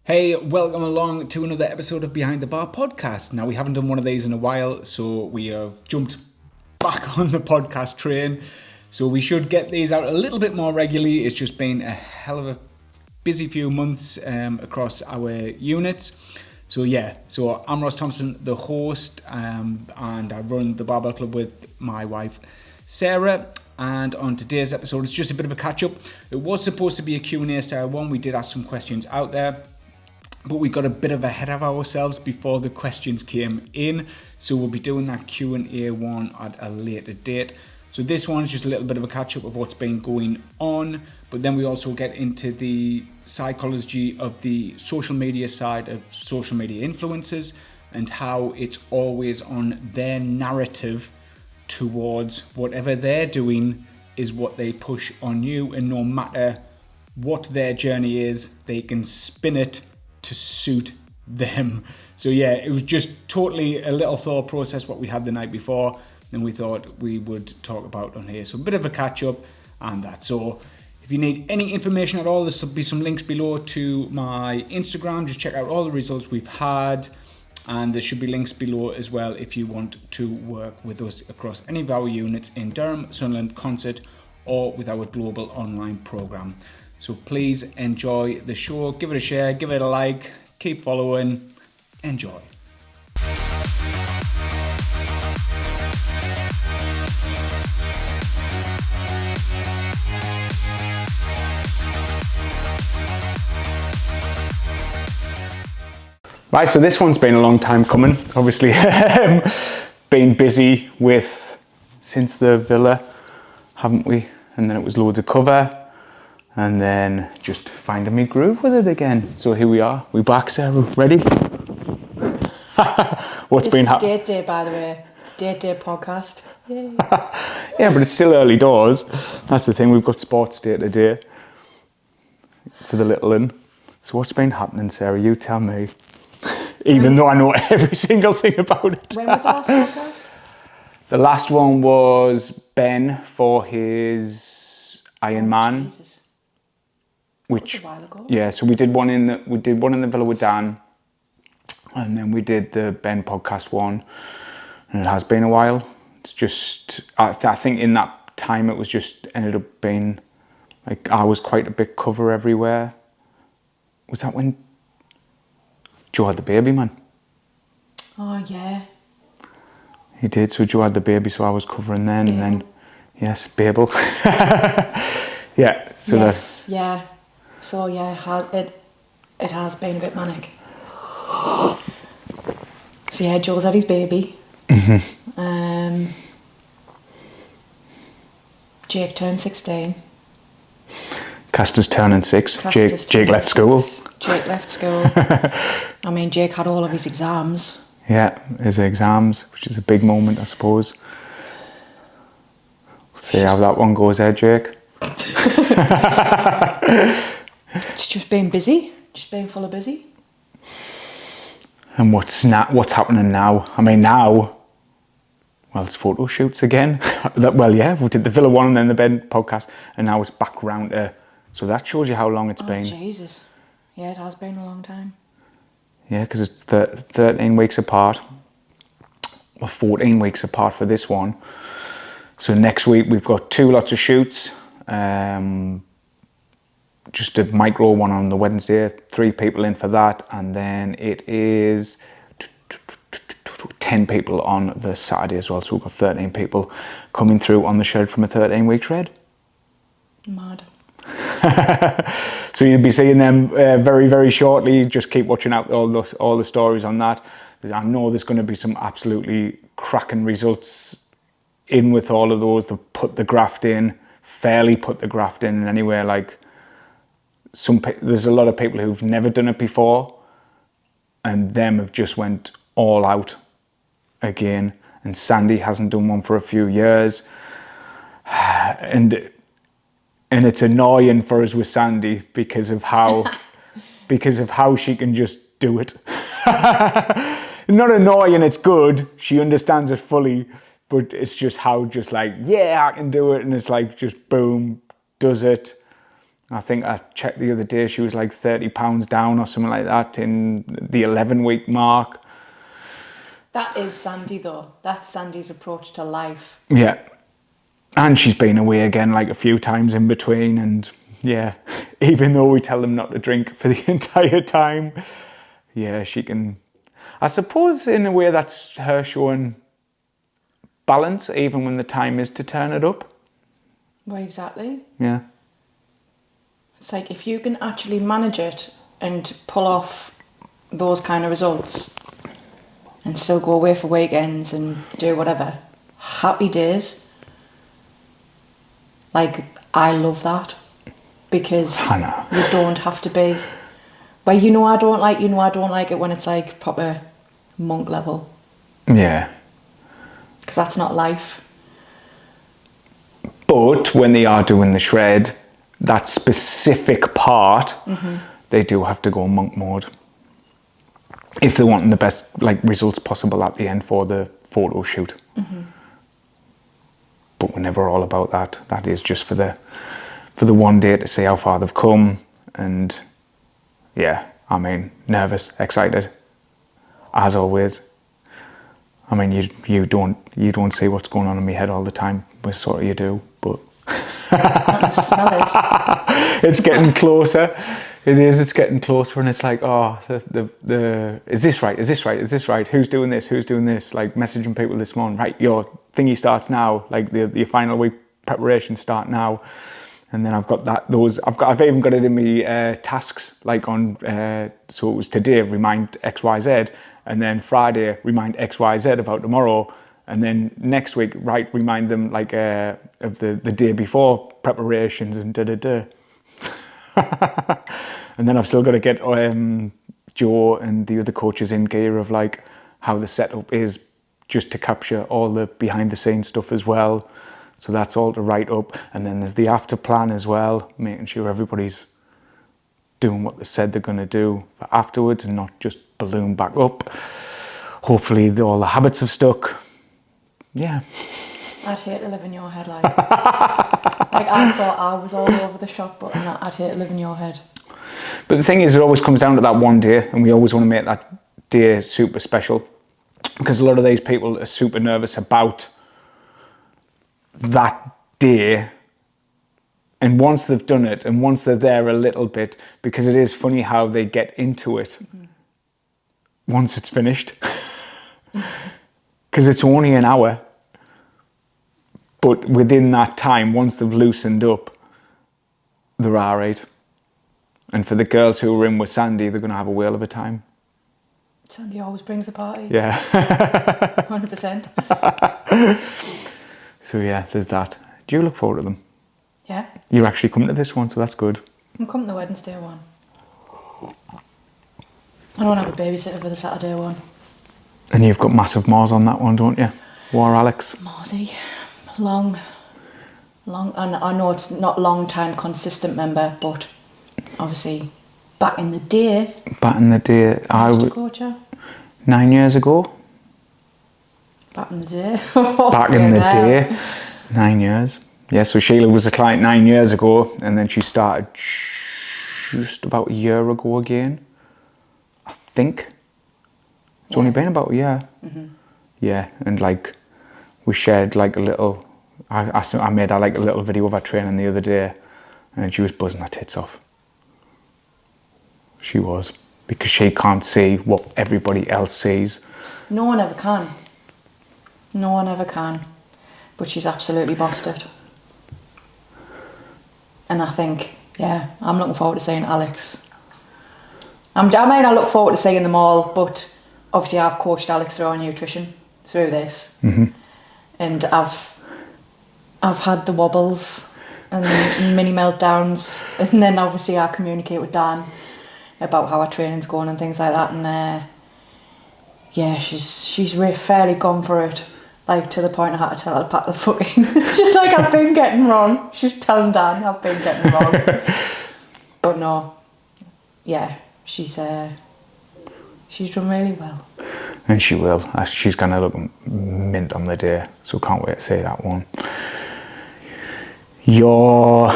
Hey, welcome along to another episode of Behind the Bar podcast. Now, we haven't done one of these in a while, so we have jumped back on the podcast train. So we should get these out a little bit more regularly. It's just been a hell of a busy few months across our units. So I'm Ross Thompson, the host, and I run the Barbell Club with my wife, Sarah. And on today's episode, it's just a bit of a catch-up. It was supposed to be a Q&A style one. We did ask some questions out there, but we got a bit of ahead of ourselves before the questions came in. So we'll be doing that Q&A one at a later date. So this one is just a little bit of a catch up of what's been going on. But then we also get into the psychology of the social media side of social media influencers and how it's always on their narrative towards whatever they're doing is what they push on you. And no matter what their journey is, they can spin it to suit them. So it was just totally a little thought process what we had the night before, and we thought we would talk about on here. So a bit of a catch up and that. So if you need any information at all, there'll be some links below to my Instagram. Just check out all the results we've had, and there should be links below as well if you want to work with us across any of our units in Durham, Sunderland, Concert, or with our global online program. So please enjoy the show, give it a share, give it a like, keep following, enjoy. Right, so this one's been a long time coming, obviously. Been busy since the villa, haven't we? And then it was loads of cover. And then just finding me groove with it again. So here we are. We back, Sarah. Ready? What's been happening? Date day, by the way. Date day podcast. Yay. Yeah, but it's still early doors. That's the thing. We've got sports day today for the little one. So what's been happening, Sarah? You tell me. Even though I know every single thing about it. When was the last podcast? The last one was Ben for his Ironman. Jesus. Which, a while ago. Yeah, so we did one in the villa with Dan, and then we did the Ben podcast one, and it has been a while. It's just I think in that time it was just ended up being like I was quite a bit cover everywhere. Was that when Joe had the baby, man? Oh yeah. He did. So Joe had the baby, so I was covering then, Babel. and then yes, Babel. Yeah. So yes. Yeah. So yeah, it has been a bit manic. So yeah, Joe's had his baby. Mm-hmm. Jake turned 16. Caster's turning 6. Jake left school. Jake left school. I mean, Jake had all of his exams. Yeah, his exams, which is a big moment, I suppose. We'll see how that one goes there, Jake. It's just been busy. Just been full of busy. And what's happening now? I mean, now, well, it's photo shoots again. Well, yeah, we did the Villa one and then the Ben podcast, and now it's back round to. So that shows you how long it's been. Jesus. Yeah, it has been a long time. Yeah, because it's 13 weeks apart. Well, 14 weeks apart for this one. So next week we've got 2 lots of shoots. Just a micro one on the Wednesday, 3 people in for that, and then it is 10 people on the Saturday as well. So we've got 13 people coming through on the shed from a 13-week tread. Mad. So you'll be seeing them very, very shortly. Just keep watching out all the stories on that. I know there's going to be some absolutely cracking results in with all of those. They've put the graft in, fairly put the graft in anywhere. Like there's a lot of people who've never done it before, and them have just went all out again. And Sandy hasn't done one for a few years, and it's annoying for us with Sandy because of how she can just do it. Not annoying, it's good. She understands it fully, but it's just how I can do it, and it's like just boom, does it. I think I checked the other day, she was like 30 pounds down or something like that in the 11-week mark. That is Sandy though. That's Sandy's approach to life. Yeah. And she's been away again like a few times in between, and yeah, even though we tell them not to drink for the entire time, yeah, she can. I suppose in a way that's her showing balance even when the time is to turn it up. Well, exactly. Yeah. It's like if you can actually manage it and pull off those kind of results and still go away for weekends and do whatever, happy days. Like, I love that because you don't have to be. Well, I don't like it when it's like proper monk level. Yeah. Because that's not life. But when they are doing the shred, that specific part, they do have to go monk mode if they're wanting the best like results possible at the end for the photo shoot. But we're never all about that. That is just for the one day to see how far they've come. And yeah, I mean, nervous, excited, as always. I mean, you don't see what's going on in my head all the time, but sort of you do. But Smell it. it's getting closer. It is. It's getting closer, and it's like, oh, the is this right? Is this right? Is this right? Who's doing this? Who's doing this? Like messaging people this morning. Right, your thingy starts now. Like your final week preparation start now, and then I've got I've even got it in my tasks. Like on so it was today, remind X Y Z, and then Friday remind X Y Z about tomorrow. And then next week, remind them like of the day before preparations and da-da-da. And then I've still got to get Joe and the other coaches in gear of like how the setup is just to capture all the behind the scenes stuff as well. So that's all to write up. And then there's the after plan as well, making sure everybody's doing what they said they're going to do for afterwards and not just balloon back up. Hopefully all the habits have stuck. Yeah. I'd hate to live in your head, like. Like, I thought I was all over the shop, but I'd hate to live in your head. But the thing is, it always comes down to that one day, and we always want to make that day super special. Because a lot of these people are super nervous about that day. And once they've done it, and once they're there a little bit, because it is funny how they get into it once it's finished. Because it's only an hour. But within that time, once they've loosened up, they're all right. And for the girls who were in with Sandy, they're going to have a whale of a time. Sandy always brings a party. Yeah. 100%. So yeah, there's that. Do you look forward to them? Yeah. You're actually coming to this one, so that's good. I'm coming to the Wednesday one. I don't have a babysitter for the Saturday one. And you've got massive Mars on that one, don't you? War Alex. Marsy. Long, and I know it's not long time consistent member, but obviously back in the day. I was coach her. 9 years ago. Back in the day. Back in the day. 9 years. Yeah, so Sheila was a client 9 years ago, and then she started just about a year ago again. I think. It's only been about a year. Yeah, and like we shared like a little, I made her like a little video of her training the other day, and she was buzzing her tits off. She was, because she can't see what everybody else sees. No one ever can. No one ever can. But she's absolutely bossed it. And I think, yeah, I'm looking forward to seeing Alex. I may not look forward to seeing them all, but obviously I've coached Alex through our nutrition, through this. And I've had the wobbles and the mini meltdowns, and then obviously I communicate with Dan about how our training's going and things like that, and yeah, she's fairly gone for it, like to the point I had to tell her to pack the fucking she's like, I've been getting wrong. She's telling Dan I've been getting wrong. But no, yeah, she's done really well. And she will. She's going to look mint on the day, so can't wait to see that one. Your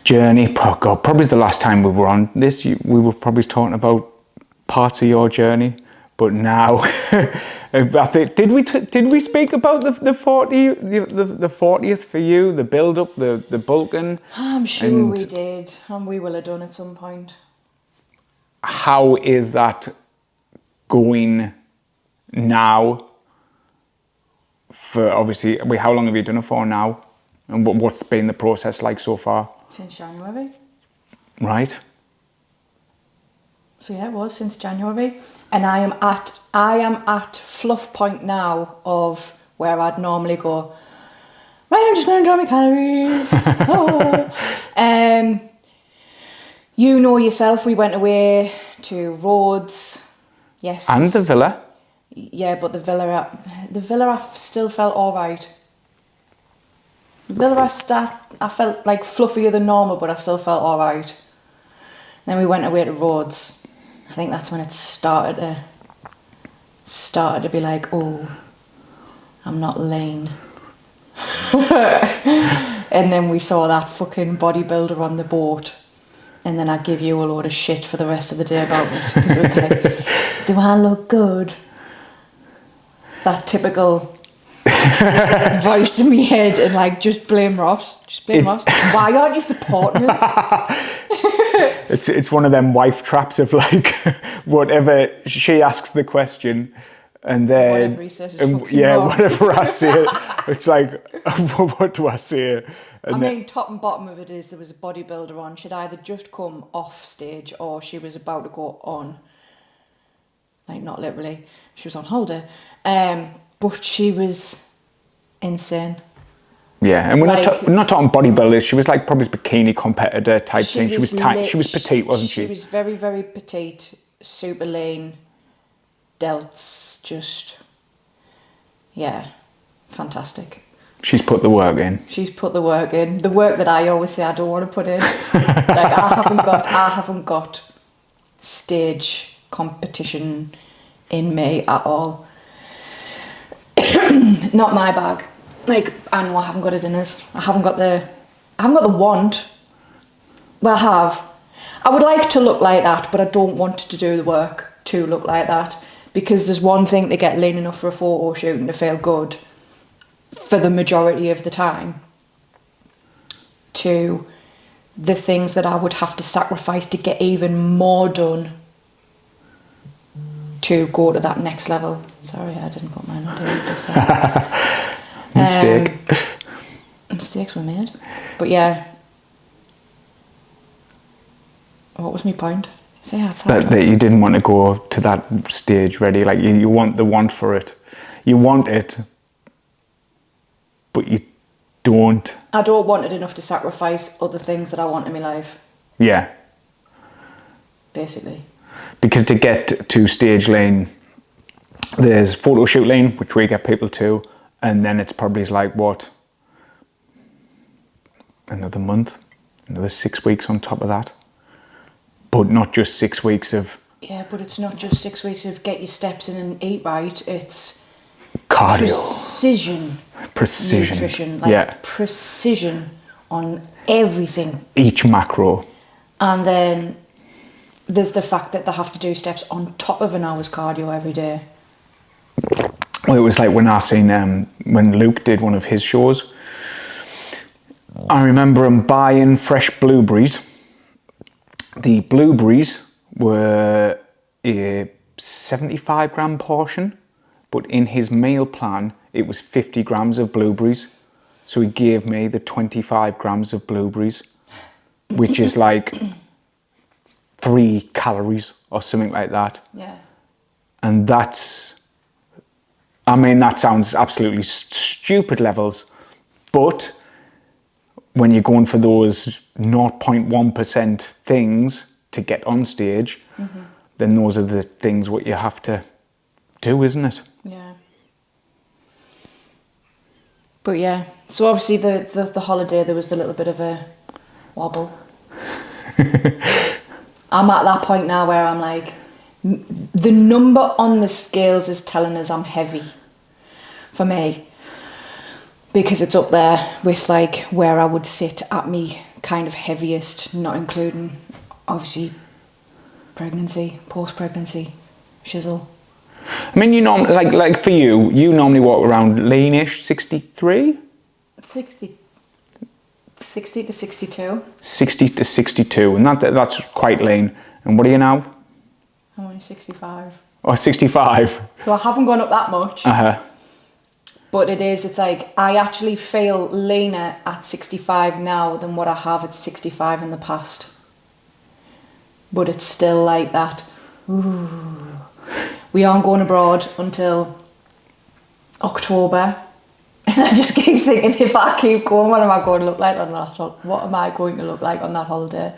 journey. God, probably the last time we were on this, we were probably talking about parts of your journey. But now, I think did we speak about the 40th for you, the build up, the bulking? I'm sure we did, and we will have done at some point. How is that going now? For obviously, how long have you done it for now? And what's been the process like so far? Since January. Right. So yeah, it was since January, and I am at fluff point now of where I'd normally go, right, I'm just going to draw my calories. Oh. You know yourself, we went away to Rhodes. Yes. And the villa. Yeah, but the villa I still felt all right. The villa I felt like fluffier than normal, but I still felt all right. Then we went away to Rhodes. I think that's when it started to be like, oh, I'm not lean. And then we saw that fucking bodybuilder on the boat, and then I give you a load of shit for the rest of the day about it, because it was like, do I look good? That typical voice in my head, and like, just blame Ross. Ross. Why aren't you supporting us? It's one of them wife traps of like, whatever she asks the question, and then whatever he says is fucking wrong. Whatever I say, it's like, what do I say? And I mean, top and bottom of it is there was a bodybuilder on. She'd either just come off stage or she was about to go on. Like, not literally. She was on holiday. But she was insane. Yeah, and we're not talking bodybuilders. She was like probably bikini competitor type thing. She was tight. She was petite, wasn't she? She was very, very petite, super lean, delts, just, yeah, fantastic. She's put the work in. She's put the work in. The work that I always say I don't want to put in. Like, I haven't got stage competition in me at all. Not my bag. Like, I know I haven't got it in us. I haven't got the want. Well, I have. I would like to look like that, but I don't want to do the work to look like that, because there's one thing to get lean enough for a photo shoot and to feel good for the majority of the time, to the things that I would have to sacrifice to get even more done to go to that next level. Sorry, I didn't put mine on this way. Mistake. Mistakes were made. But yeah. What was my point? Say that you didn't want to go to that stage ready. Like, you want the want for it. You want it, but you don't. I don't want it enough to sacrifice other things that I want in my life. Yeah. Basically. Because to get to stage lane, there's photo shoot lane, which we get people to, and then it's probably like, what, another month, another 6 weeks on top of that. But not just 6 weeks of... Yeah, but it's not just 6 weeks of get your steps in and eat right, it's... cardio. Precision. Nutrition. Like, precision on everything. Each macro. And then there's the fact that they have to do steps on top of an hour's cardio every day. Well, it was like when I seen when Luke did one of his shows. I remember him buying fresh blueberries. The blueberries were a 75 gram portion, but in his meal plan it was 50 grams of blueberries. So he gave me the 25 grams of blueberries, which is like 3 calories or something like that. Yeah. And that's, I mean, that sounds absolutely stupid levels, but when you're going for those 0.1% things to get on stage, then those are the things what you have to do, isn't it? Yeah. But yeah, so obviously the holiday, there was the little bit of a wobble. I'm at that point now where I'm like, the number on the scales is telling us I'm heavy for me, because it's up there with like where I would sit at me kind of heaviest, not including obviously pregnancy, post-pregnancy, shizzle. I mean, you normally, like for you normally walk around leanish, 63? 60 to 62. 60 to 62, and that's quite lean. And what are you now? I'm only 65. Oh, 65. So I haven't gone up that much. Uh-huh. But it's like, I actually feel leaner at 65 now than what I have at 65 in the past. But it's still like that. Ooh. We aren't going abroad until October. And I just keep thinking, if I keep going, what am I going to look like on that? What am I going to look like on that holiday?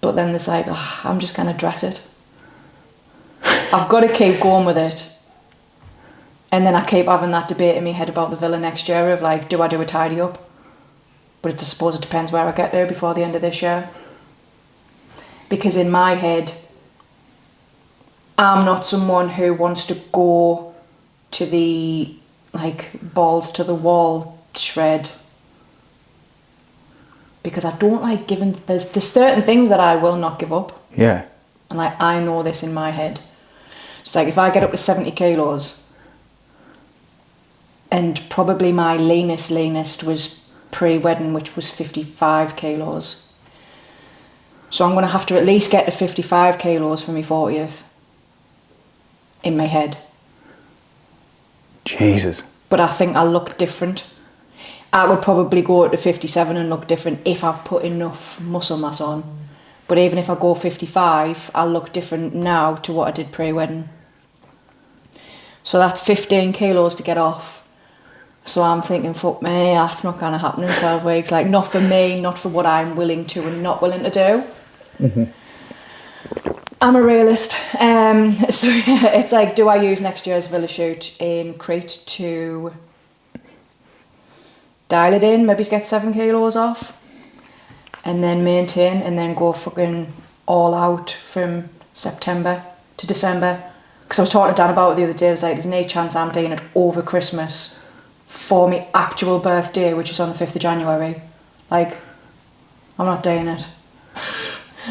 But then there's like, I'm just going to dress it. I've got to keep going with it. And then I keep having that debate in my head about the villa next year of like, do I do a tidy up? But I suppose it depends where I get there before the end of this year. Because in my head, I'm not someone who wants to go to the like balls to the wall shred. Because I don't like giving, there's certain things that I will not give up. Yeah. And like, I know this in my head. It's like, if I get up to 70 kilos, and probably my leanest was pre-wedding, which was 55 kilos. So I'm going to have to at least get to 55 kilos for my 40th. In my head. Jesus. But I think I'll look different. I would probably go to 57 and look different if I've put enough muscle mass on. But even if I go 55, I'll look different now to what I did pre-wedding. So that's 15 kilos to get off. So I'm thinking, fuck me, that's not going to happen in 12 weeks. Like, not for me, not for what I'm willing to and not willing to do. Mm-hmm. I'm a realist. So it's like, do I use next year's villa shoot in Crete to dial it in, maybe get 7 kilos off, and then maintain, and then go fucking all out from September to December? Because I was talking to Dan about it the other day. I was like, there's no chance I'm doing it over Christmas for my actual birthday, which is on the 5th of January. Like, I'm not doing it.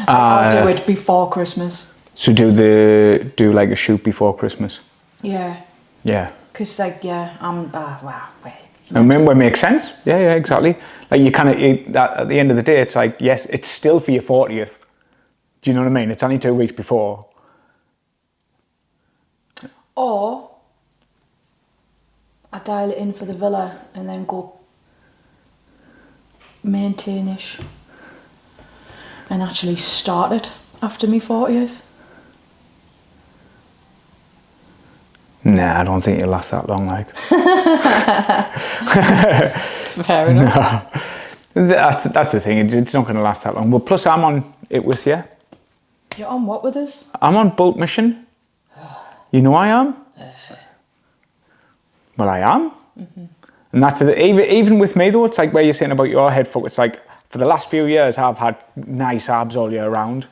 I'll do it before Christmas. So do like a shoot before Christmas? Yeah. Yeah. Because like, I'm, wow, wait. I mean, it makes sense. Yeah, exactly. Like you kind of, at the end of the day, it's like, yes, it's still for your 40th. Do you know what I mean? It's only 2 weeks before. Or I dial it in for the villa and then go maintain-ish and actually start it after my 40th. Nah, I don't think it'll last that long, like. Fair enough. No. That's the thing, it's not going to last that long. But plus I'm on it with you. You're on what with us? I'm on boat mission. You know I am? Well, I am. Mm-hmm. And that's it. Even with me though, it's like where you're saying about your head fuck, it's like for the last few years I've had nice abs all year round.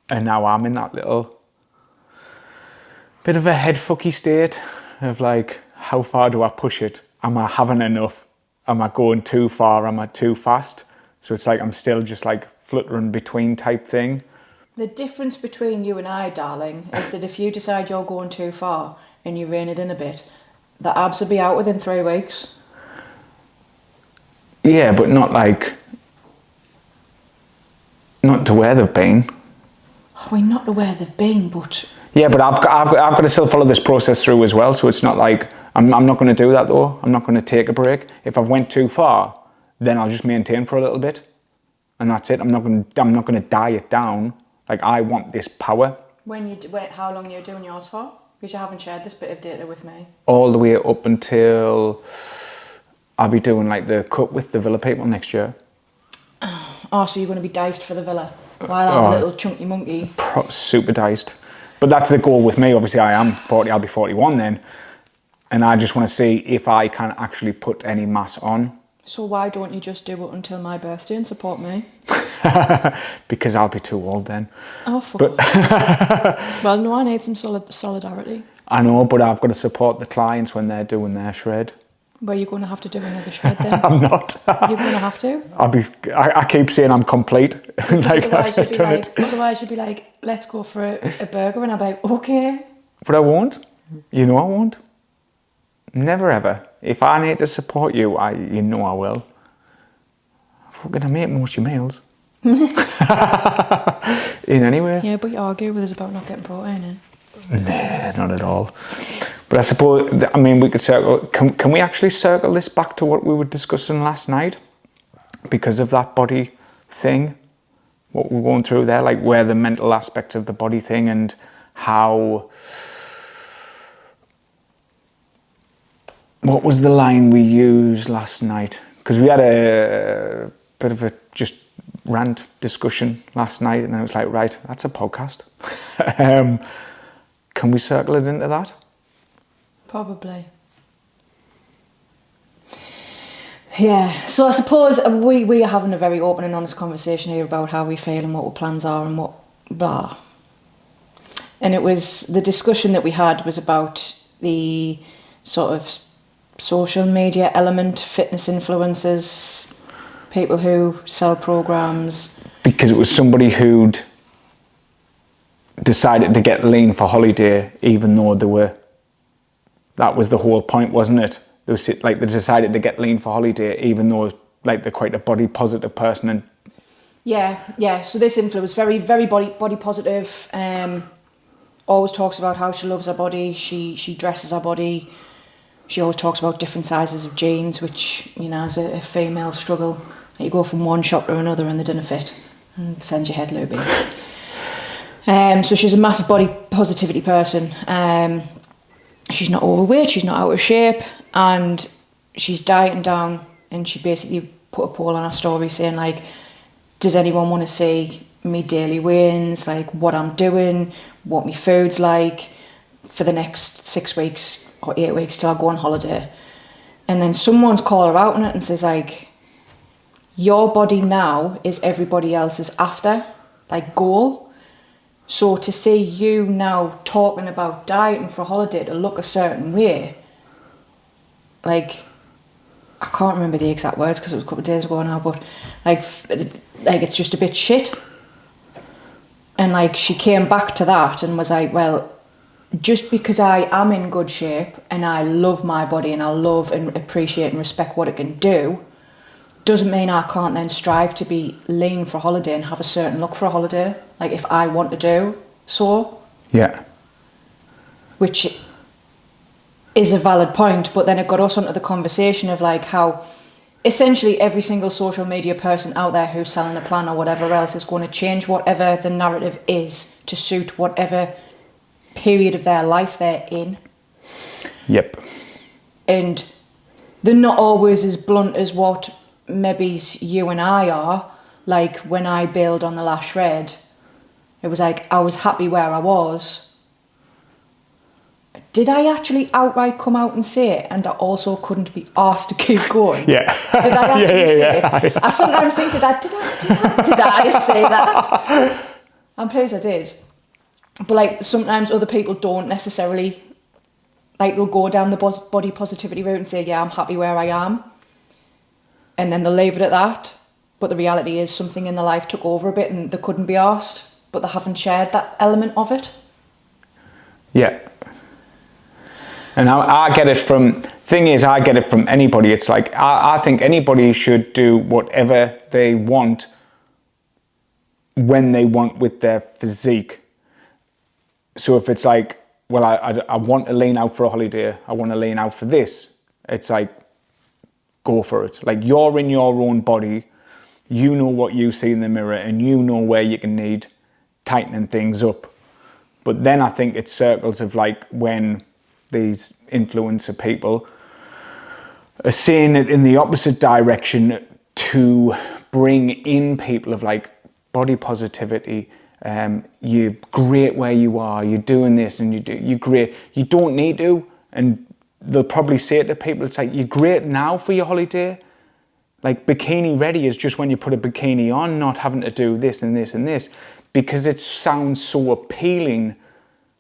And now I'm in that little bit of a head fucky state of like, how far do I push it? Am I having enough? Am I going too far? Am I too fast? So it's like I'm still just like fluttering between type thing. The difference between you and I, darling, is that if you decide you're going too far and you rein it in a bit, the abs will be out within 3 weeks. Yeah, but not to where they've been. I mean, not to where they've been, but... Yeah, but I've got to still follow this process through as well. So it's not like I'm not going to do that though. I'm not going to take a break. If I've went too far, then I'll just maintain for a little bit, and that's it. I'm not going to diet down. Like I want this power. How long are you doing yours for? Because you haven't shared this bit of data with me. All the way up until I'll be doing like the cut with the villa people next year. Oh, so you're going to be diced for the villa while I'm a little chunky monkey. Super diced. But that's the goal with me. Obviously I am 40, I'll be 41 then. And I just want to see if I can actually put any mass on. So why don't you just do it until my birthday and support me? Because I'll be too old then. Oh, fuck. Well, no, I need some solidarity. I know, but I've got to support the clients when they're doing their shred. Well, you're going to have to do another shred then. I'm not. You're going to have to. I keep saying I'm complete. Like, Otherwise you'd be like, let's go for a burger, and I'm like, okay. But I won't. You know I won't. Never ever. If I need to support you, I will. Fucking I make most of your meals. In any way. Yeah, but you argue with us about not getting protein in. Nah, not at all. But I suppose, we could circle. Can we actually circle this back to what we were discussing last night? Because of that body thing, what we're going through there, like where the mental aspects of the body thing and how. What was the line we used last night? Because we had a bit of a just rant discussion last night, and I was like, right, that's a podcast. Can we circle it into that? Probably. Yeah, so I suppose we are having a very open and honest conversation here about how we feel and what our plans are and what blah. And it was, the discussion that we had was about the sort of social media element, fitness influencers, people who sell programs. Because it was somebody who'd decided to get lean for holiday, even though that was the whole point, wasn't it? They decided to get lean for holiday, even though like they're quite a body positive person. And yeah. So this influencer, very, very body positive. Always talks about how she loves her body. She dresses her body. She always talks about different sizes of jeans, which, as a female struggle. You go from one shop to another and they don't fit and send your head looping. So she's a massive body positivity person. She's not overweight, she's not out of shape, and she's dieting down, and she basically put a poll on her story saying, like, does anyone want to see me daily weigh-ins, like what I'm doing, what my food's like for the next 6 weeks or 8 weeks till I go on holiday. And then someone's called her out on it and says, like, your body now is everybody else's after, like, goal. So to see you now talking about dieting for a holiday to look a certain way, like, I can't remember the exact words because it was a couple of days ago now, but like it's just a bit shit. And like she came back to that and was like, well, just because I am in good shape and I love my body and I love and appreciate and respect what it can do, doesn't mean I can't then strive to be lean for a holiday and have a certain look for a holiday, like if I want to do so. Yeah. Which is a valid point, but then it got us onto the conversation of like how essentially every single social media person out there who's selling a plan or whatever else is going to change whatever the narrative is to suit whatever period of their life they're in. Yep. And they're not always as blunt as what maybe you and I are. Like when I bailed on the last shred, it was like I was happy where I was. Did I actually outright come out and say it? And I also couldn't be asked to keep going. Yeah. Did I actually say it? I sometimes think, did I say that? I'm pleased I did. But like sometimes other people don't necessarily, like they'll go down the body positivity route and say, yeah, I'm happy where I am. And then they'll leave it at that. But the reality is something in their life took over a bit and they couldn't be asked, but they haven't shared that element of it. Yeah. And I get it from, I get it from anybody. It's like, I think anybody should do whatever they want when they want with their physique. So if it's like, well, I want to lean out for a holiday, I want to lean out for this, it's like, go for it. Like you're in your own body, you know what you see in the mirror and you know where you can need tightening things up. But then I think it's circles of like when these influencer people are seeing it in the opposite direction to bring in people of like body positivity. You're great where you are, you're doing this and you're great. You don't need to, and they'll probably say it to people, it's like, you're great now for your holiday. Like bikini ready is just when you put a bikini on, not having to do this and this and this, because it sounds so appealing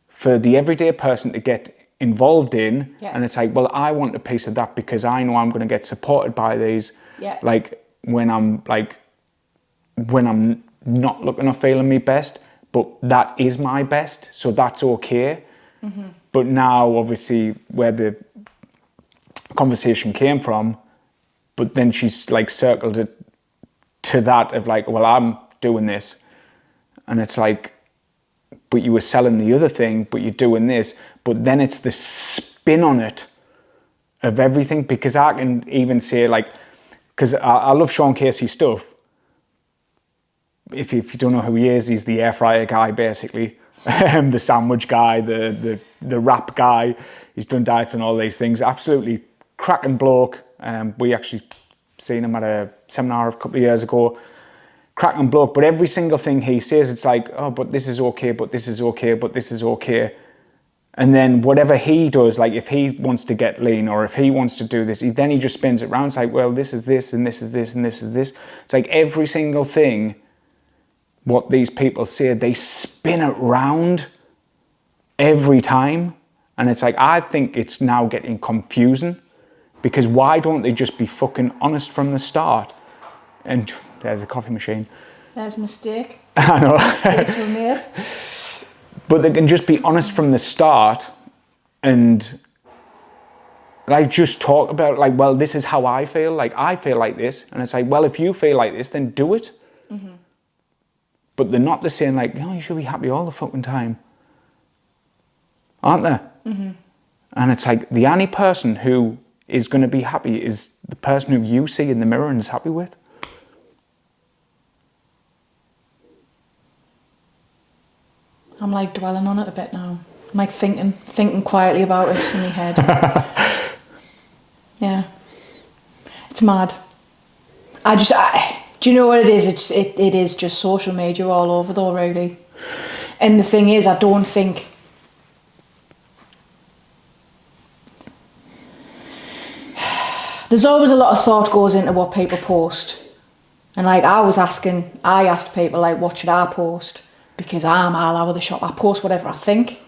for the everyday person to get involved in, Yeah. and it's like, well, I want a piece of that because I know I'm going to get supported by these. Yeah. Like when I'm not looking or feeling my best, but that is my best, so that's okay. But now, obviously, where the conversation came from, but then she's like circled it to that of like, well, I'm doing this, and it's like, but you were selling the other thing, but you're doing this, but then it's the spin on it of everything, because I can even say like, because I love Sean Casey's stuff. If you don't know who he is, he's the air fryer guy, basically. The sandwich guy, the wrap guy. He's done diets and all these things. Absolutely cracking bloke. We actually seen him at a seminar a couple of years ago. Cracking bloke. But every single thing he says, it's like, oh, but this is okay, but this is okay, but this is okay. And then whatever he does, like if he wants to get lean or if he wants to do this, then he just spins it around. It's like, well, this is this and this is this and this is this. It's like every single thing, what these people say, they spin it round every time. And it's like, I think it's now getting confusing, because why don't they just be fucking honest from the start? And there's a coffee machine. There's a mistake. I know. Mistakes were made. But they can just be honest from the start and like just talk about like, well, this is how I feel. Like I feel like this. And it's like, well, if you feel like this, then do it. But they're not the same like, oh, you should be happy all the fucking time. Aren't they? And it's like the only person who is going to be happy is the person who you see in the mirror and is happy with. I'm like dwelling on it a bit now. I'm like thinking quietly about it in my head. Yeah. It's mad. Do you know what it is? It is just social media all over though, really. And the thing is, I don't think... There's always a lot of thought goes into what people post. And like I asked people like, what should I post? Because I'm all over the shop. I post whatever I think.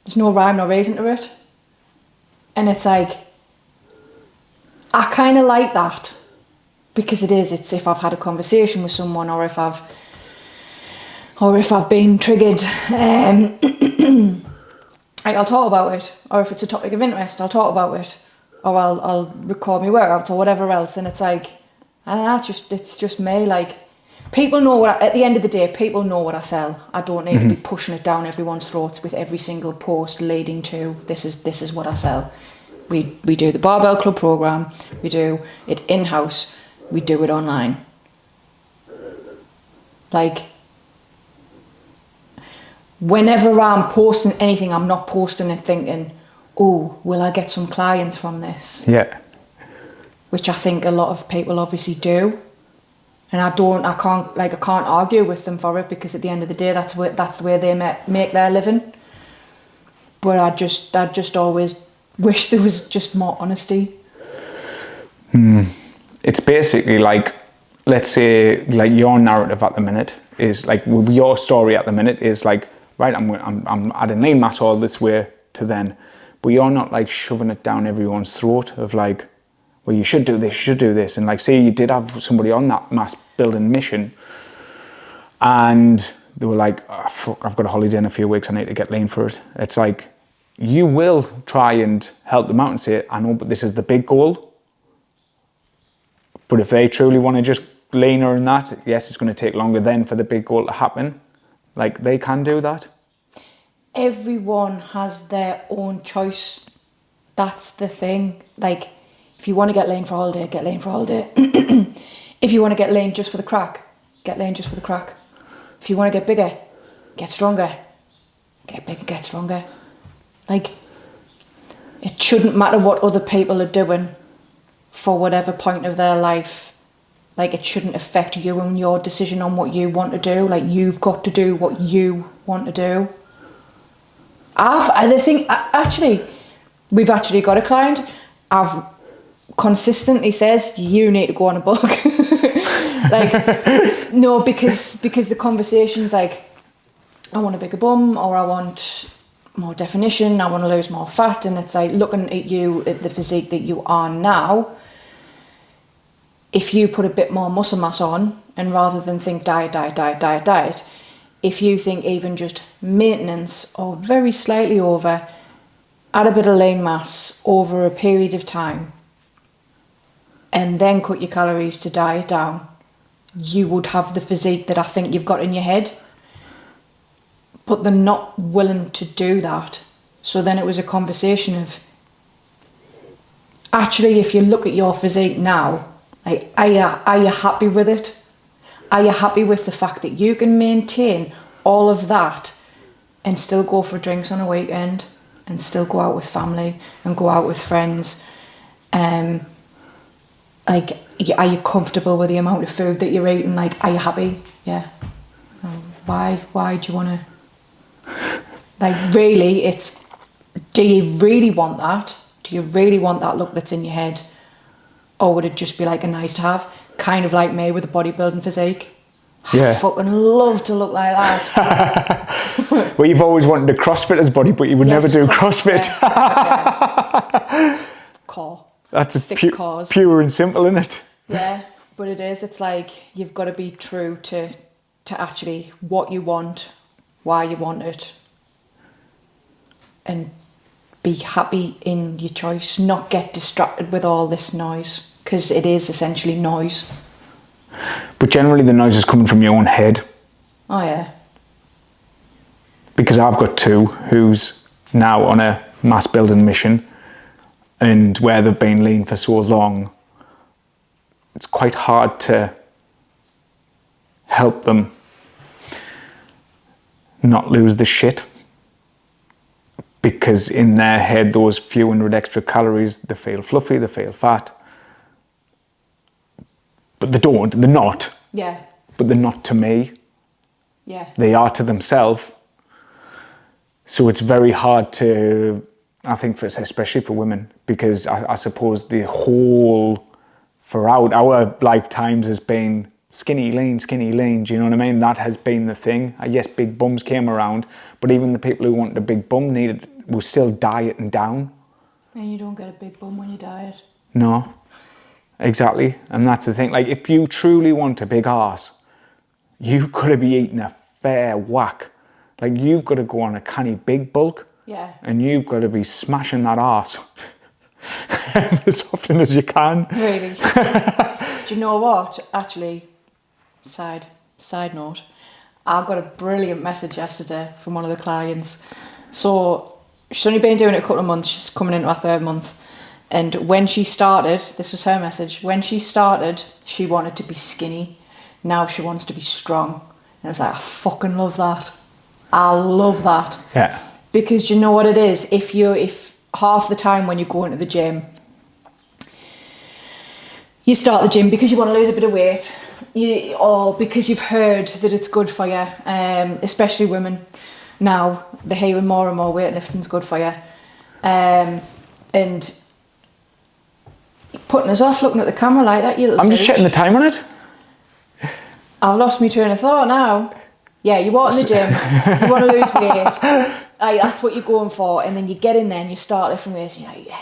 There's no rhyme, no reason to it. And it's like, I kind of like that. Because it's if I've had a conversation with someone, or if I've been triggered, like I'll talk about it. Or if it's a topic of interest, I'll talk about it. Or I'll record my workouts or whatever else. And it's like, I don't know, it's just me. Like, people know at the end of the day, people know what I sell. I don't need to be pushing it down everyone's throats with every single post leading to this is what I sell. We do the Barbell Club program. We do it in-house. We do it online. Like, whenever I'm posting anything, I'm not posting it thinking, oh, will I get some clients from this? Yeah. Which I think a lot of people obviously do. And I can't argue with them for it, because at the end of the day, that's the way they make their living. But I just always wish there was just more honesty. It's basically like, let's say like your narrative at the minute is like, your story at the minute is like, right, I'm adding lean mass all this way to then, but you're not like shoving it down everyone's throat of like, well, you should do this. And like, say you did have somebody on that mass building mission and they were like, oh, fuck, I've got a holiday in a few weeks, I need to get lean for it. It's like, you will try and help them out and say, I know, but this is the big goal. But if they truly want to just leaner in that, yes, it's going to take longer then for the big goal to happen. Like, they can do that. Everyone has their own choice. That's the thing. Like, if you want to get lean for a holiday, get lean for a holiday. If you want to get lean just for the crack, get lean just for the crack. If you want to get bigger, get stronger. Get bigger, get stronger. Like, it shouldn't matter what other people are doing for whatever point of their life. Like, it shouldn't affect you and your decision on what you want to do. Like, you've got to do what you want to do. We've actually got a client. I've consistently says, you need to go on a book. Like, no, because the conversation's like, I want a bigger bum, or I want more definition, I want to lose more fat, and it's like looking at you, at the physique that you are now, if you put a bit more muscle mass on, and rather than think diet, if you think even just maintenance or very slightly over, add a bit of lean mass over a period of time, and then cut your calories to diet down, you would have the physique that I think you've got in your head. But they're not willing to do that. So then it was a conversation of, actually, if you look at your physique now, like, are you happy with it? Are you happy with the fact that you can maintain all of that and still go for drinks on a weekend and still go out with family and go out with friends? Like, are you comfortable with the amount of food that you're eating? Like, are you happy? Yeah. Why do you want to? Like, really, it's, do you really want that? Do you really want that look that's in your head? Or would it just be like a nice to have? Kind of like me with a bodybuilding physique. Yeah. I fucking love to look like that. Well, you've always wanted a CrossFitter's body, but you would never do CrossFit. Yeah. Core. That's thick cores. Pure and simple, isn't it? Yeah, but it is. It's like you've got to be true to actually what you want, why you want it, and be happy in your choice. Not get distracted with all this noise, because it is essentially noise. But generally the noise is coming from your own head. Oh yeah. Because I've got two who's now on a mass building mission, and where they've been lean for so long, it's quite hard to help them not lose the shit. Because in their head, those few hundred extra calories, they feel fluffy, they feel fat. But they're not. Yeah. But they're not to me. Yeah. They are to themselves. So it's very hard to, I think, especially for women, because I suppose the whole, throughout our lifetimes, has been skinny, lean, do you know what I mean? That has been the thing. Yes, big bums came around, but even the people who wanted a big bum was still dieting down. And you don't get a big bum when you diet. No, exactly. And that's the thing. Like, if you truly want a big arse, you've got to be eating a fair whack. Like, you've got to go on a canny big bulk. Yeah. And you've got to be smashing that arse as often as you can. Really? Do you know what? Actually, side note, I got a brilliant message yesterday from one of the clients. So she's only been doing it a couple of months. She's coming into her third month. And when she started, this was her message. When she started, she wanted to be skinny. Now she wants to be strong. And I was like, I fucking love that. I love that. Yeah. Because you know what it is? If half the time when you go into the gym, you start the gym because you want to lose a bit of weight, or because you've heard that it's good for you, especially women now, they're hearing more and more weightlifting's good for you, and putting us off looking at the camera like that, you little I'm just checking the time on it. I've lost my train of thought now. Yeah, you want in the gym, you want to lose weight, like, that's what you're going for, and then you get in there and you start lifting weights, and you're like, yeah,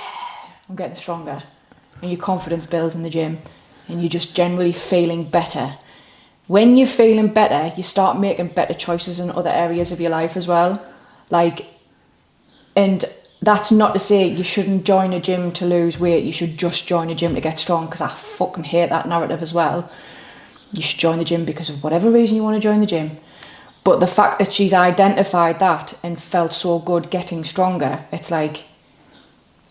I'm getting stronger, and your confidence builds in the gym, and you're just generally feeling better. When you're feeling better, you start making better choices in other areas of your life as well. Like, and that's not to say you shouldn't join a gym to lose weight, you should just join a gym to get strong, because I fucking hate that narrative as well. You should join the gym because of whatever reason you want to join the gym. But the fact that she's identified that and felt so good getting stronger, it's like,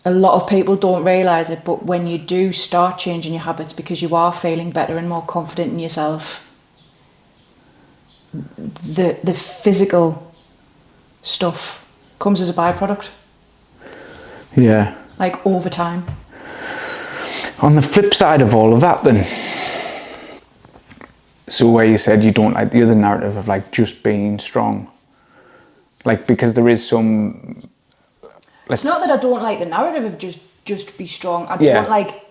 a lot of people don't realise it, but when you do start changing your habits because you are feeling better and more confident in yourself, the physical stuff comes as a byproduct. Yeah. Like, over time. On the flip side of all of that then, so where you said you don't like the other narrative of like just being strong, like, because there is some, it's not that I don't like the narrative of just be strong. I don't want, like,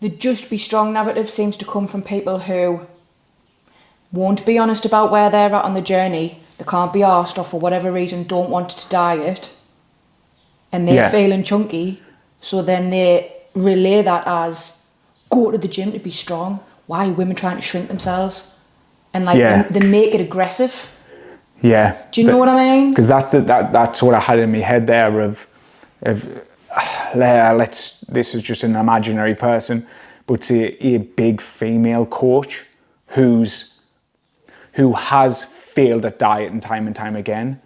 the just be strong narrative seems to come from people who won't be honest about where they're at on the journey. They can't be arsed, or for whatever reason don't want to diet. and they're feeling chunky, so then they relay that as, go to the gym to be strong. Why are women trying to shrink themselves? And like they make it aggressive. Yeah. Do you know what I mean? Because that's what I had in my head there of this is just an imaginary person, but say a big female coach who has failed at dieting time and time again,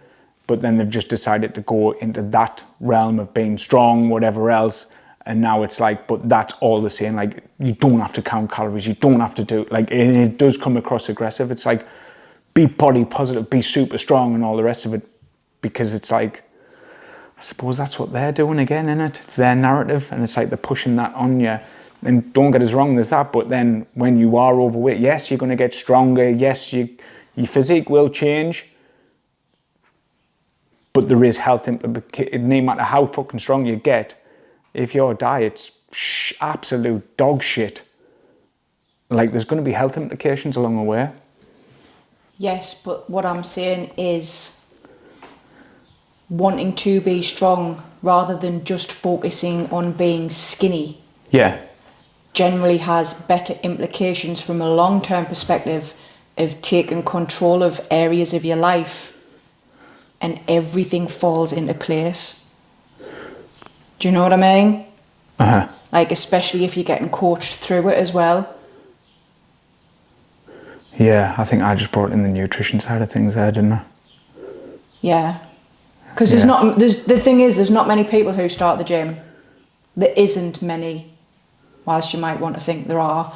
but then they've just decided to go into that realm of being strong, whatever else. And now it's like, but that's all the same. Like, you don't have to count calories. You don't have to do, like, and it does come across aggressive. It's like, be body positive, be super strong and all the rest of it. Because it's like, I suppose that's what they're doing again, isn't it? It's their narrative, and it's like they're pushing that on you. And don't get us wrong, there's that. But then when you are overweight, yes, you're going to get stronger. Yes, your physique will change. But there is health implications. No matter how fucking strong you get, if your diet's absolute dog shit, like, there's going to be health implications along the way. Yes, but what I'm saying is wanting to be strong rather than just focusing on being skinny. Yeah. Generally has better implications from a long-term perspective of taking control of areas of your life, and everything falls into place. Do you know what I mean? Uh-huh. Like, especially if you're getting coached through it as well. Yeah, I think I just brought in the nutrition side of things there, didn't I? Yeah. Because the thing is, there's not many people who start the gym. There isn't many, whilst you might want to think there are.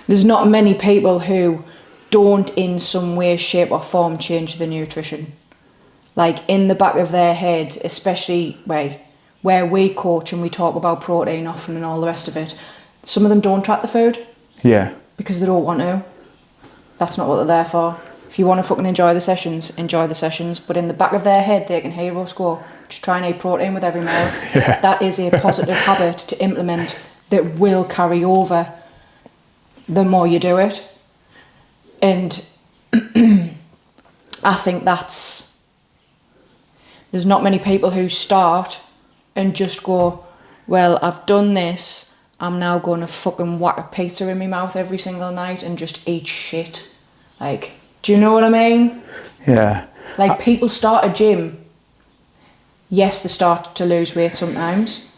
There's not many people who don't in some way, shape or form change the nutrition. Like, in the back of their head, especially where we coach and we talk about protein often and all the rest of it, some of them don't track the food. Yeah. Because they don't want to. That's not what they're there for. If you want to fucking enjoy the sessions, enjoy the sessions. But in the back of their head, they can hear us go, just try and eat protein with every meal. Yeah. That is a positive habit to implement that will carry over the more you do it. And I think there's not many people who start and just go, well, I've done this, I'm now going to fucking whack a pizza in my mouth every single night and just eat shit. Like, do you know what I mean? Yeah. Like, people start a gym. Yes, they start to lose weight sometimes.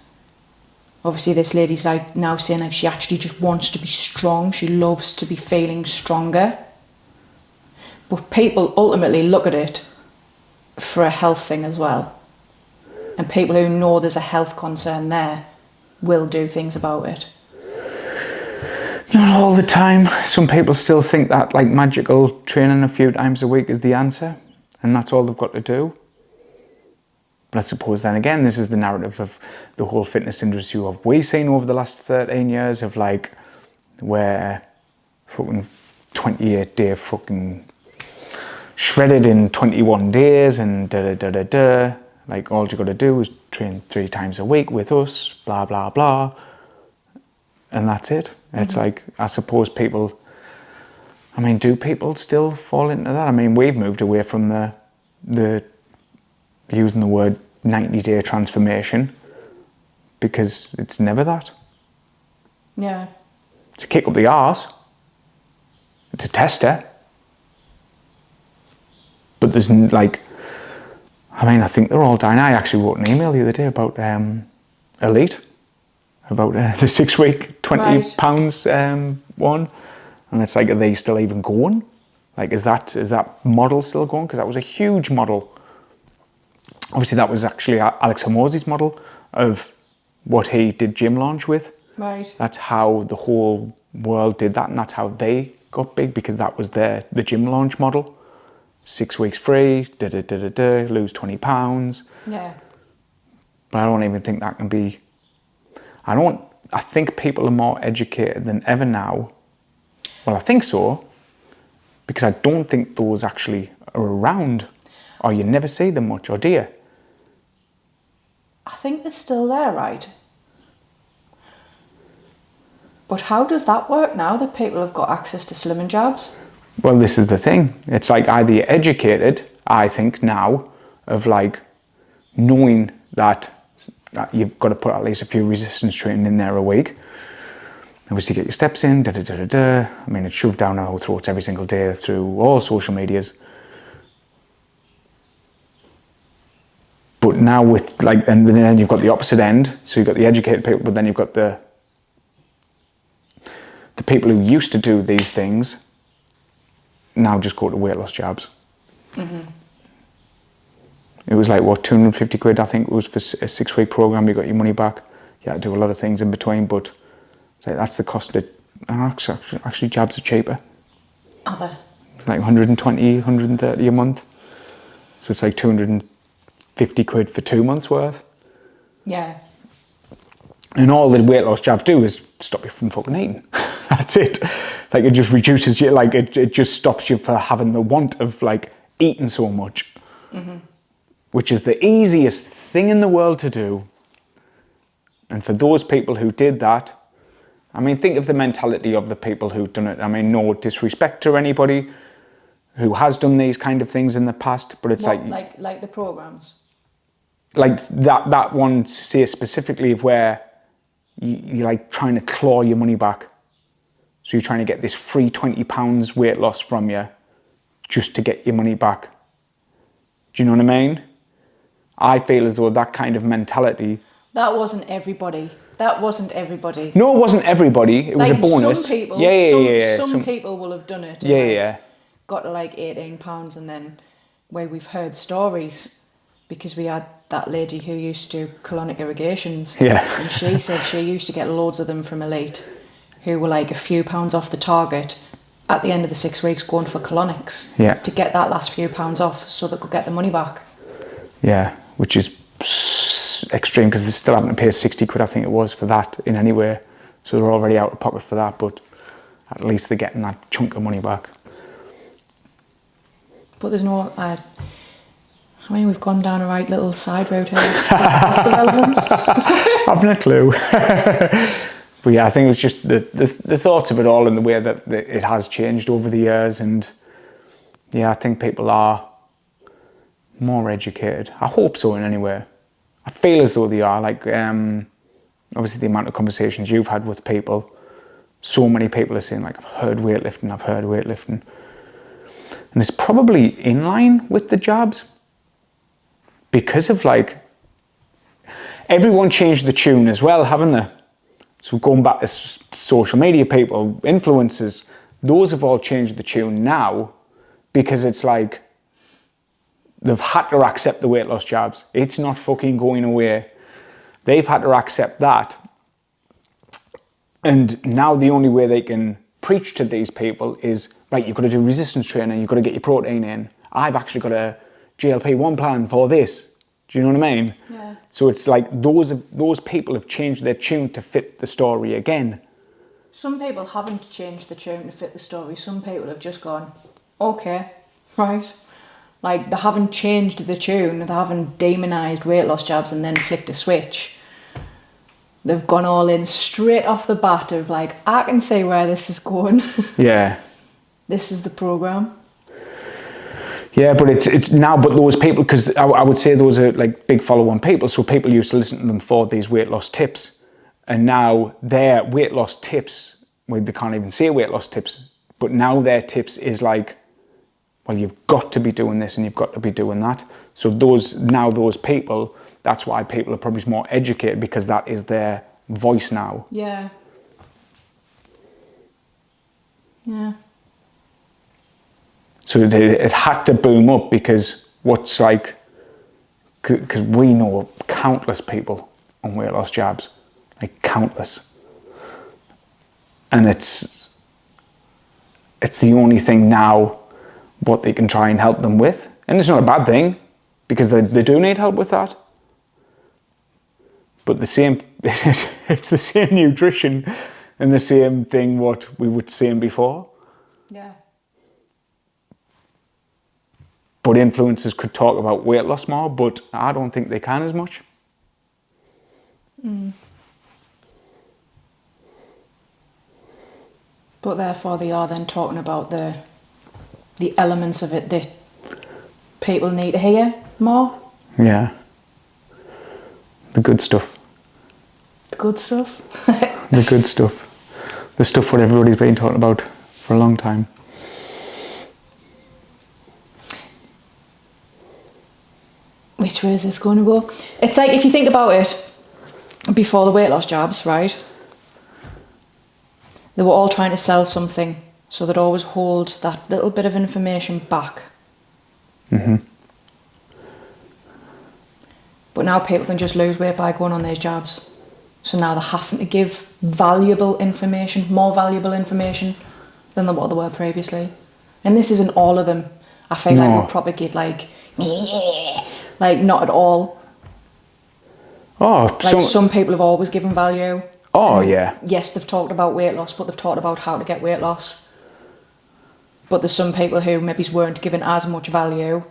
Obviously, this lady's like now saying like she actually just wants to be strong. She loves to be feeling stronger. But people ultimately look at it for a health thing as well. And people who know there's a health concern there will do things about it. Not all the time. Some people still think that like magical training a few times a week is the answer, and that's all they've got to do. But I suppose then again, this is the narrative of the whole fitness industry of we've seen over the last 13 years of like where fucking 28-day fucking shredded in 21 days and da-da-da-da-da. Like, all you got to do is train 3 times a week with us, blah, blah, blah. And that's it. Mm-hmm. It's like, I suppose people, I mean, do people still fall into that? I mean, we've moved away from the using the word 90-day transformation because it's never that. Yeah. It's a kick up the arse. It's a tester. But there's like, I mean, I think they're all dying. I actually wrote an email the other day about Elite, about the 6-week, 20 pounds one. And it's like, are they still even going? Like, is that model still going? Because that was a huge model. Obviously, that was actually Alex Hormozi's model of what he did gym launch with. Right. That's how the whole world did that, and that's how they got big, because that was the gym launch model. 6 weeks free, lose 20 pounds. Yeah. But I don't even think that can be, I think people are more educated than ever now. Well, I think so, because I don't think those actually are around, or you never see them much, or do you? I think they're still there, right? But how does that work now that people have got access to Slimming Jabs? Well, this is the thing. It's like either you're educated, I think now, of like knowing that you've got to put at least a few resistance training in there a week. Obviously get your steps in, I mean, it's shoved down our throats every single day through all social medias. But now with and then you've got the opposite end. So you've got the educated people, but then you've got the people who used to do these things now just go to weight loss jabs. Mm-hmm. It was like, what, 250 quid, I think it was for a 6-week program. You got your money back. You had to do a lot of things in between, but that's the cost of it. Actually, jabs are cheaper. Are they? Like 120, 130 a month. So it's like 250 quid for 2 months worth. Yeah. And all the weight loss jabs do is stop you from fucking eating. That's it. Like, it just reduces you, like, it just stops you from having the want of, like, eating so much. Mm-hmm. Which is the easiest thing in the world to do. And for those people who did that, I mean, think of the mentality of the people who've done it. I mean, no disrespect to anybody who has done these kind of things in the past, but it's like the programs. Like that one, say specifically of where you're like trying to claw your money back. So you're trying to get this free £20 weight loss from you just to get your money back. Do you know what I mean? I feel as though that kind of mentality... That wasn't everybody. No, it wasn't everybody. It was a bonus. Some people, some people will have done it. Yeah. Got to like £18, and then where we've heard stories, because we had that lady who used to do colonic irrigations. Yeah. And she said she used to get loads of them from Elite, who were like a few pounds off the target at the end of the 6 weeks going for colonics. Yeah. To get that last few pounds off so they could get the money back. Yeah, which is extreme because they're still having to pay 60 quid, I think it was, for that in any way. So they're already out of pocket for that, but at least they're getting that chunk of money back. But there's no... I mean, we've gone down a right little side road here. What's the relevance? I've no clue. But yeah, I think it was just the thoughts of it all and the way that it has changed over the years. And yeah, I think people are more educated. I hope so in any way. I feel as though they are. Like, obviously the amount of conversations you've had with people, so many people are saying, like, I've heard weightlifting. And it's probably in line with the jabs because of, like, everyone changed the tune as well, haven't they? So going back to social media people, influencers, those have all changed the tune now because it's like they've had to accept the weight loss jabs. It's not fucking going away. They've had to accept that. And now the only way they can preach to these people is, right, you've got to do resistance training, you've got to get your protein in. I've actually got a GLP-1 plan for this. Do you know what I mean? Yeah. So it's like those people have changed their tune to fit the story again. Some people haven't changed the tune to fit the story. Some people have just gone, okay, right. Like, they haven't changed the tune. They haven't demonised weight loss jabs and then flicked a switch. They've gone all in straight off the bat of, like, I can see where this is going. Yeah. This is the programme. Yeah, but it's now, but those people, because I would say those are like big follow-on people, so people used to listen to them for these weight loss tips, and now their weight loss tips, well, they can't even say weight loss tips, but now their tips is like, well, you've got to be doing this and you've got to be doing that. So those people, that's why people are probably more educated, because that is their voice now. Yeah. Yeah. So it had to boom up because because we know countless people on weight loss jabs, like countless. And it's the only thing now what they can try and help them with. And it's not a bad thing because they do need help with that. But it's the same nutrition and the same thing what we were saying before. Yeah. But influencers could talk about weight loss more, but I don't think they can as much. Mm. But therefore they are then talking about the elements of it that people need to hear more. Yeah. The good stuff. The good stuff? The good stuff. The stuff what everybody's been talking about for a long time. Which way is this going to go? It's like, if you think about it, before the weight loss jabs, right? They were all trying to sell something, so they'd always hold that little bit of information back. Mm-hmm. But now people can just lose weight by going on these jabs. So now they're having to give valuable information, more valuable information than what they were previously. And this isn't all of them. I feel like we'll propagate like not at all. Oh, like some people have always given value. Oh, yeah. Yes, they've talked about weight loss, but they've talked about how to get weight loss. But there's some people who maybe weren't given as much value,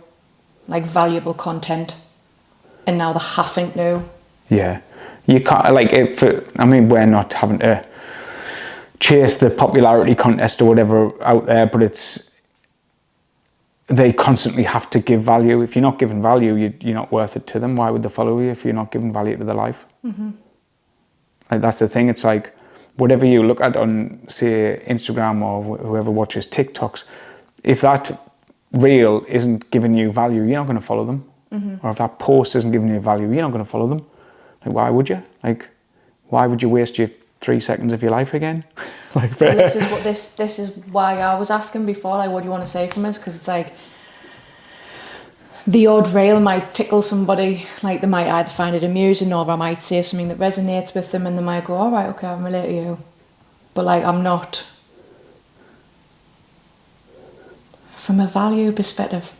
like valuable content, and now they're having to. Yeah. You can't, like, we're not having to chase the popularity contest or whatever out there, but they constantly have to give value. If you're not giving value, you're not worth it to them. Why would they follow you if you're not giving value to their life? Mm-hmm. Like, that's the thing. It's like, whatever you look at on, say, Instagram or whoever watches TikToks, if that reel isn't giving you value, you're not going to follow them. Mm-hmm. Or if that post isn't giving you value, you're not going to follow them. Like, why would you? Like, why would you waste your 3 seconds of your life again? Like, well, this is why I was asking before, like, what do you want to say from us? Because it's like, the odd reel might tickle somebody, like they might either find it amusing or I might say something that resonates with them and they might go, all right, okay, I can relate to you. But like, I'm not, from a value perspective,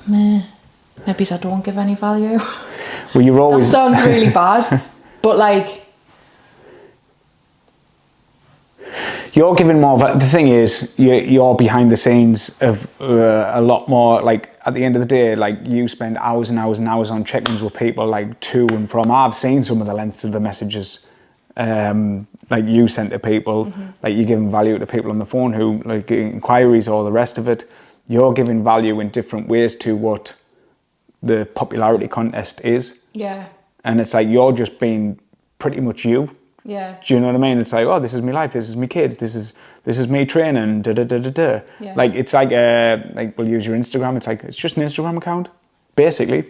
maybe I don't give any value. Well, you're always... That sounds really bad, but like... You're giving more... The thing is, you're behind the scenes of a lot more, like, at the end of the day, like, you spend hours and hours and hours on check-ins with people, like, to and from. I've seen some of the lengths of the messages, like, you sent to people. Mm-hmm. Like, you're giving value to people on the phone who, like, inquiries, all the rest of it. You're giving value in different ways to what the popularity contest is. Yeah. And it's like, you're just being pretty much you. Yeah. Do you know what I mean? It's like, oh, this is my life, this is my kids, this is me training, da-da-da-da-da. Yeah. Like, it's like we'll use your Instagram, it's like, it's just an Instagram account, basically.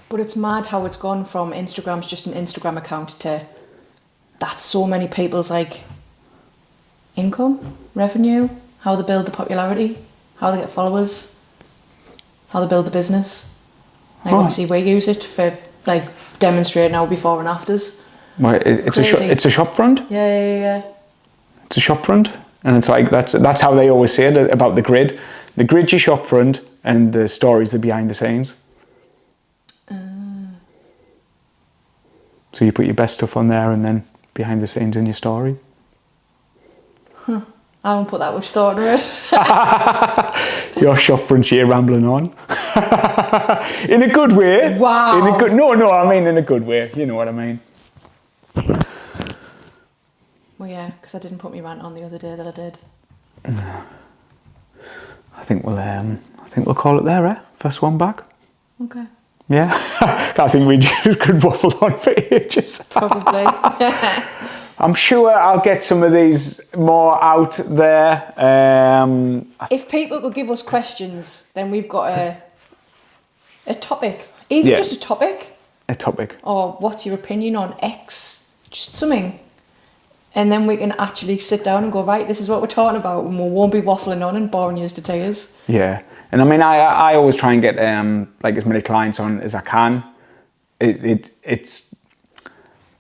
But it's mad how it's gone from Instagram's just an Instagram account to that's so many people's, like, income, revenue, how they build the popularity, how they get followers, how they build the business. Like, obviously we use it for, like, demonstrating our before and afters. Well, it's a shop front. Yeah. It's a shop front, and it's like that's how they always say it about the grid. The grid's your shop front, and the story's the behind the scenes. So you put your best stuff on there, and then behind the scenes in your story. I won't put that much thought into it. Your shop front's here rambling on. In a good way. Wow. No, I mean in a good way. You know what I mean. Well, yeah, because I didn't put my rant on the other day that I did. I think we'll call it there, eh? First one back. Okay. Yeah. I think we just could waffle on for ages. Probably. I'm sure I'll get some of these more out there. If people could give us questions, then we've got a topic. Even just a topic. A topic. Or what's your opinion on X? Just something. And then we can actually sit down and go, right, this is what we're talking about, and we won't be waffling on and boring you to tears. Yeah. And I mean, I always try and get like as many clients on as I can. It's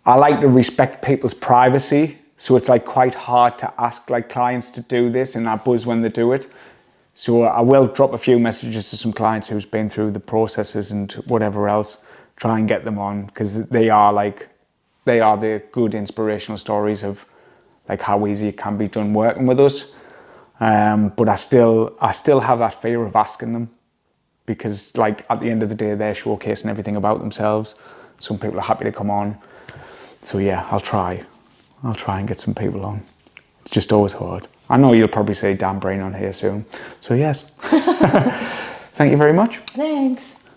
I like to respect people's privacy, so it's like quite hard to ask like clients to do this, and I buzz when they do it. So I will drop a few messages to some clients who's been through the processes and whatever else, try and get them on, because they are the good inspirational stories of like how easy it can be done working with us. But I still have that fear of asking them, because like at the end of the day, they're showcasing everything about themselves. Some people are happy to come on. So yeah, I'll try and get some people on. It's just always hard. I know you'll probably say Dan Brain on here soon. So yes. Thank you very much. Thanks.